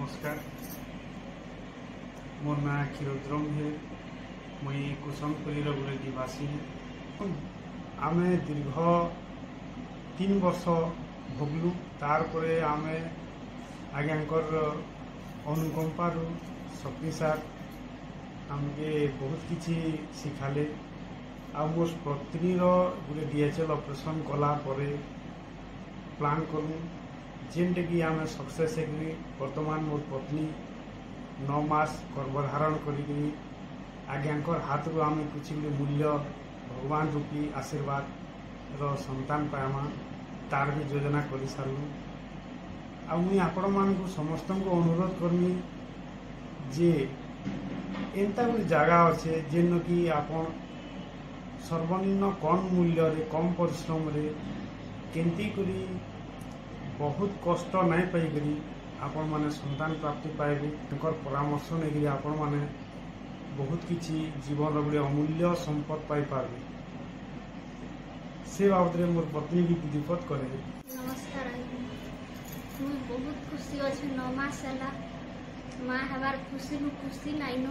नमस्कार। मोर ना क्षीरोद्रम है। मुई कुसुमपुरी गोटे निवासी आम दीर्घ 3 वर्ष भोगलु। तार परे आमे आज्ञाकर अनुकंपारू शक्ति सार आमके बहुत किसी शिखाले। आ मो पत्नीर गोटे DHL ऑपरेशन कला परे प्लान करूँ जेनटे कि आम सक्सेस है। वर्तमान मोर पत्नी 9 मास गर्भधारण करी आज्ञाकर हाथ रू आम कुछ मूल्य भगवान रूपी आशीर्वाद रो संतान पाइमा तार भी योजना कर सारू। आ मुई आपण मानक समस्त को अनुरोध करमी जे एंता गोटे जगह अच्छे जेन कि आपण सर्वनिम्न कम मूल्य रे कम परिश्रम रे केंती करी बहुत कष्ट नहीं पाई आपण माने संतान प्राप्ति पाइबे। परामर्श नहीं आपण माने बहुत किसी जीवन गोटे अमूल्य संपद पाई पारबे। से बाबद मोर पत्नी भी विधिवत करे। नमस्कार। मुझे बहुत खुशी अच्छे 9 मास है माँ हबार खुशी खुशी नाइन।